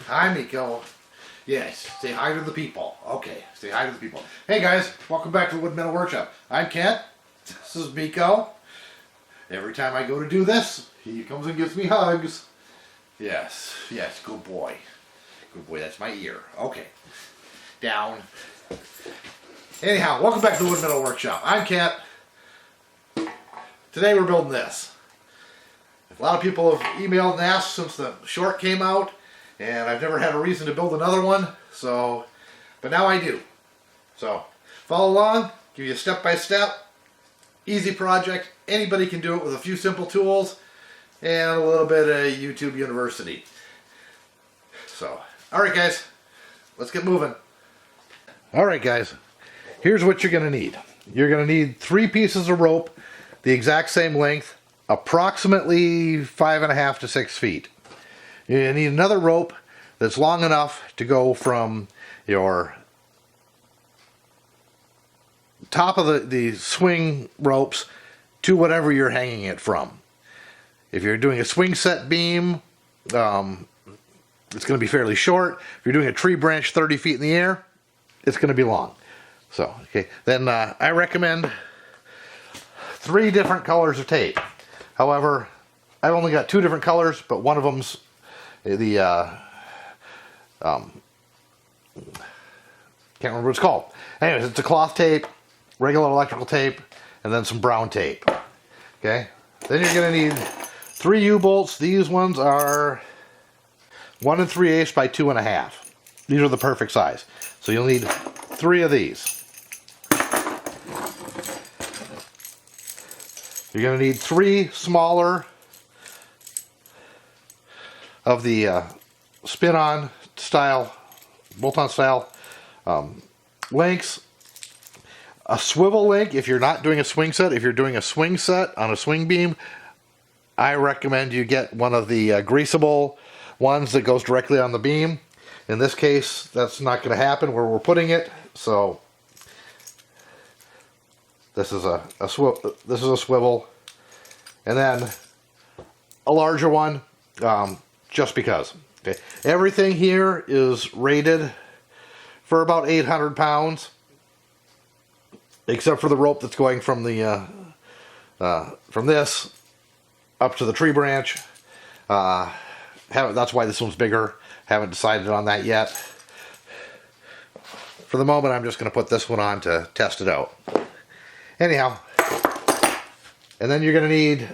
Hi, Miko. Yes, say hi to the people. Okay, say hi to the people. Hey guys, welcome back to the Wood Metal Workshop. I'm Kent. This is Miko. Every time I go to do this, he comes and gives me hugs. Yes, yes, good boy. Good boy, that's my ear. Okay, down. Anyhow, welcome back to the Wood Metal Workshop. I'm Kent. Today we're building this. A lot of people have emailed and asked since the short came out, and I've never had a reason to build another one, but now I do. So, follow along, give you a step-by-step, easy project. Anybody can do it with a few simple tools and a little bit of YouTube University. So, alright guys, let's get moving. Alright guys, here's what you're going to need. You're going to need 3 pieces of rope, the exact same length, approximately 5.5 to 6 feet. You need another rope that's long enough to go from your top of the swing ropes to whatever you're hanging it from. If you're doing a swing set beam, it's going to be fairly short. If you're doing a tree branch 30 feet in the air, it's going to be long. So, okay, then I recommend 3 different colors of tape. However, I've only got 2 different colors, but one of them's the can't remember what it's called. Anyways, it's a cloth tape, regular electrical tape, and then some brown tape. Okay, then you're going to need 3 U-bolts. These ones are 1 3/8 by 2.5. These are the perfect size. So you'll need 3 of these. You're going to need 3 smaller of the spin-on style, bolt-on style links. A swivel link if you're not doing a swing set. If you're doing a swing set on a swing beam, I recommend you get one of the greasable ones that goes directly on the beam. In this case, that's not going to happen where we're putting it, so this is a swivel, and then a larger one, just because. Okay, everything here is rated for about 800 pounds, except for the rope that's going from the from this up to the tree branch. That's why this one's bigger. Haven't decided on that yet. For the moment, I'm just going to put this one on to test it out. Anyhow, and then you're going to need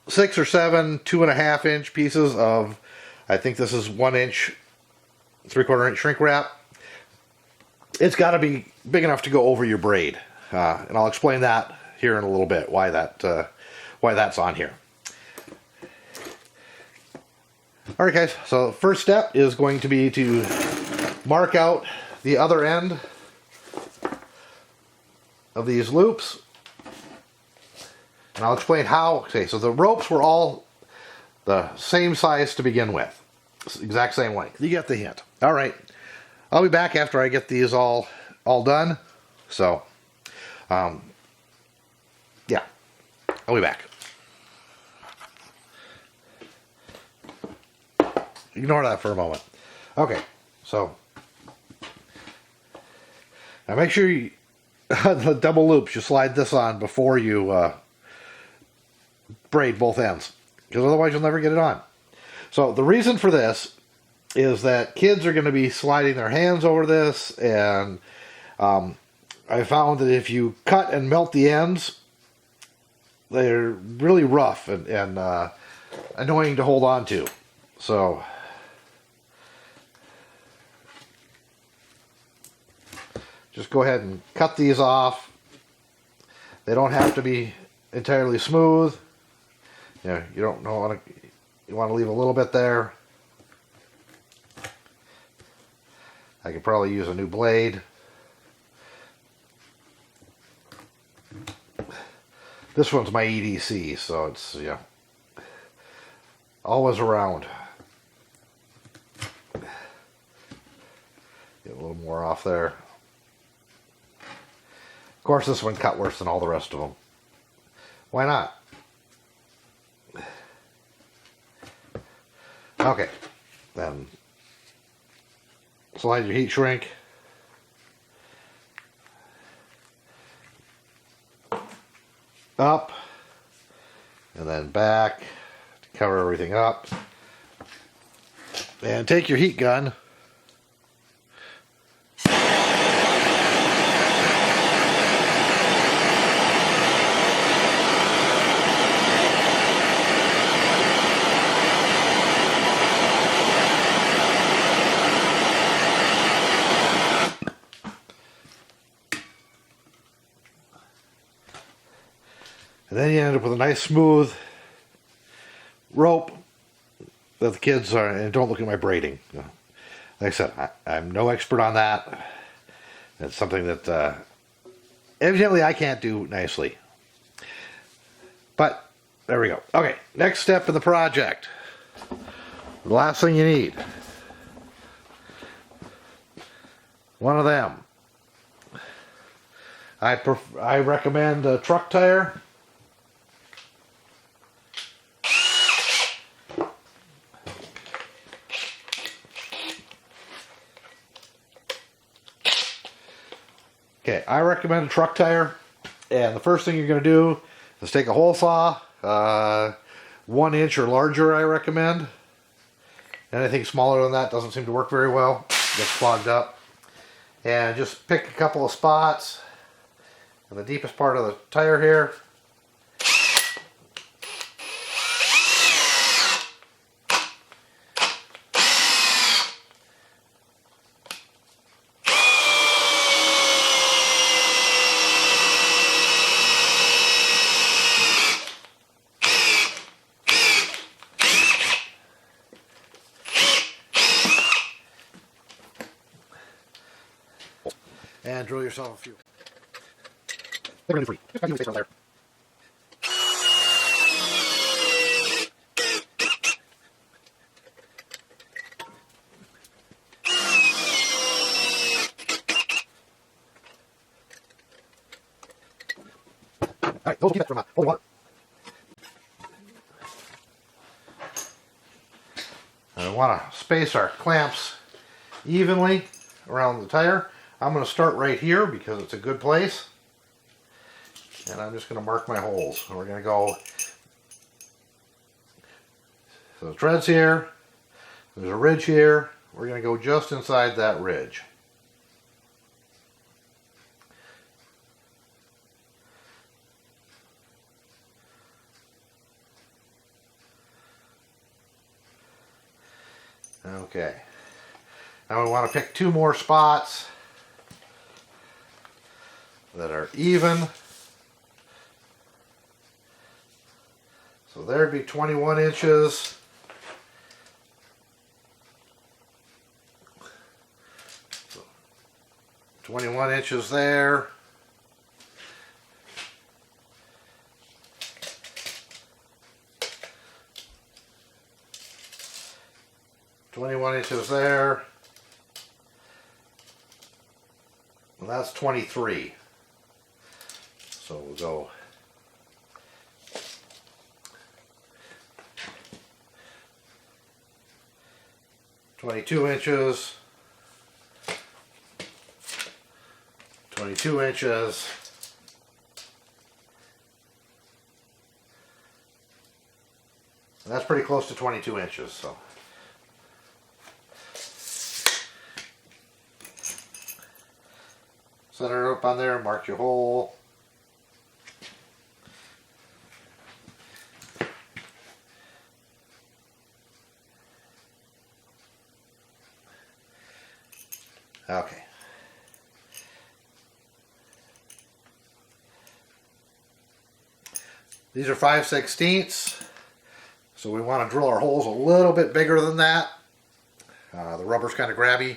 6 or 7 2.5 inch pieces of, I think this is 1 inch, 3/4 inch shrink wrap. It's got to be big enough to go over your braid, and I'll explain that here in a little bit why that's on here. All right, guys. So the first step is going to be to mark out the other end of these loops, and I'll explain how. Okay, so the ropes were all the same size to begin with, exact same length. You get the hint. All right, I'll be back after I get these all done. So, yeah, I'll be back. Ignore that for a moment. Okay, so now make sure you the double loops, you slide this on before you braid both ends, because otherwise you'll never get it on. So the reason for this is that kids are going to be sliding their hands over this, and I found that if you cut and melt the ends, they're really rough and annoying to hold on to. So just go ahead and cut these off. They don't have to be entirely smooth. You know, you want to leave a little bit there. I could probably use a new blade. This one's my EDC, so it's, you know, always around. Get a little more off there. Of course, this one cut worse than all the rest of them. Why not? Okay, Then slide your heat shrink up and then back to cover everything up. And take your heat gun and then you end up with a nice smooth rope that the kids are, and don't look at my braiding. Like I said, I'm no expert on that. It's something that evidently I can't do nicely. But there we go. Okay, next step in the project. The last thing you need. One of them. I recommend a truck tire. Okay, I recommend a truck tire, and the first thing you're going to do is take a hole saw, 1 inch or larger I recommend. Anything smaller than that doesn't seem to work very well, gets clogged up. And just pick a couple of spots in the deepest part of the tire here. And drill yourself a few. They're going to be free. Just got to use space around there. Alright, those will keep it from holding water. I want to space our clamps evenly around the tire. I'm going to start right here because it's a good place. And I'm just going to mark my holes. And we're going to go, so the thread's here, there's a ridge here, we're going to go just inside that ridge. Okay, now we want to pick 2 more spots that are even. So there'd be 21 inches. So 21 inches there. Inches there. And that's 23. So we'll go $22, 22 inches, and that's pretty close to 22 inches. So center it up on there, mark your hole. Okay. These are 5/16, so we want to drill our holes a little bit bigger than that. The rubber's kind of grabby,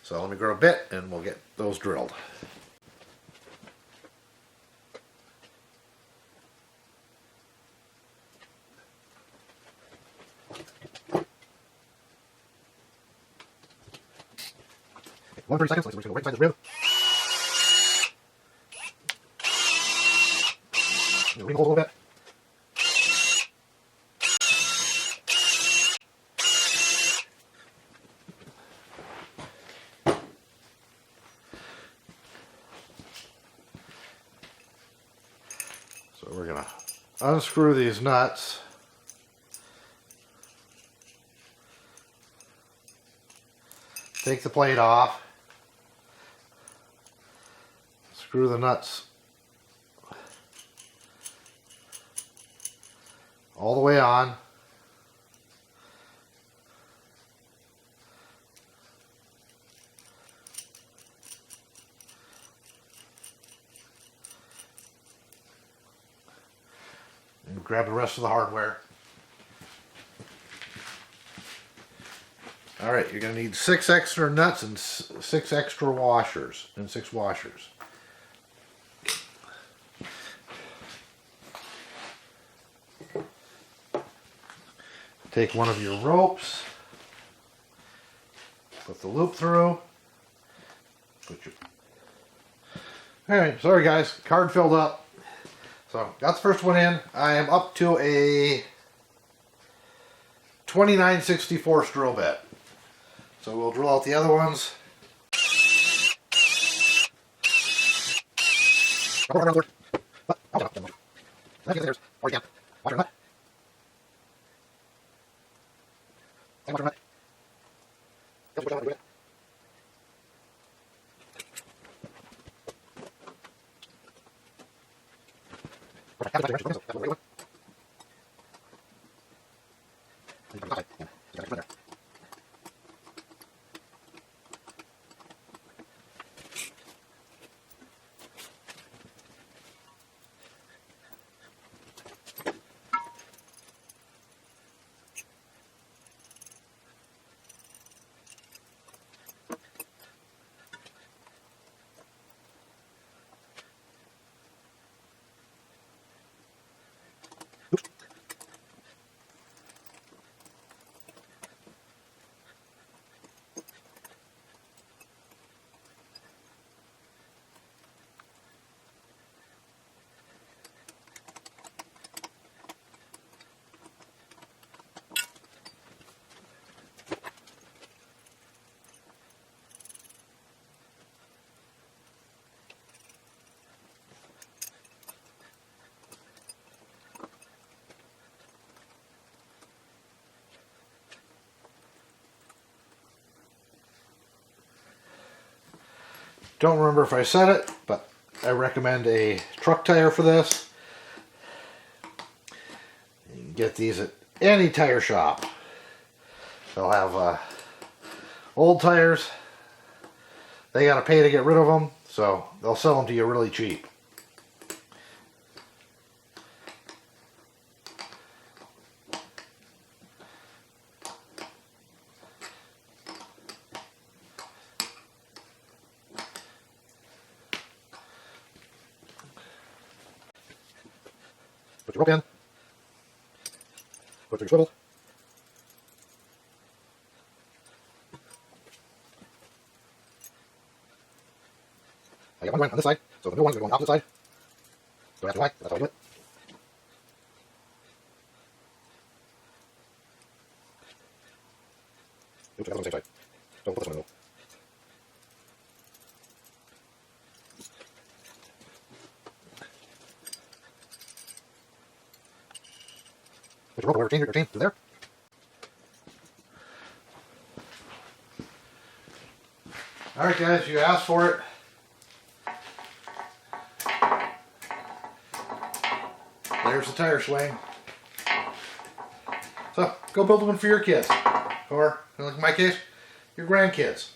so let me grow a bit and we'll get those drilled. Okay, 1 30 seconds, so we're just going to right inside this rib. Ring the holes a little bit. unscrew these nuts. Take the plate off. Screw the nuts all the way on. And grab the rest of the hardware. Alright, you're going to need 6 extra nuts and 6 extra washers, and 6 washers. Take one of your ropes, put the loop through, Alright, sorry guys, card filled up. So, got the first one in. I am up to a 2964 drill bit. So we'll drill out the other ones. Don't remember if I said it, but I recommend a truck tire for this. You can get these at any tire shop. They'll have old tires. They gotta pay to get rid of them, so they'll sell them to you really cheap. Put your rope in. Put your swivel. I got one going on this side, so the new one's going to go on the opposite side. Don't have to lie, that's how I do it. Oops, I got it on the same side. Don't put this one in the middle. Put your rope over your chain to there. Alright guys, you asked for it. There's the tire swing. So, go build one for your kids. Or, like in my case, your grandkids.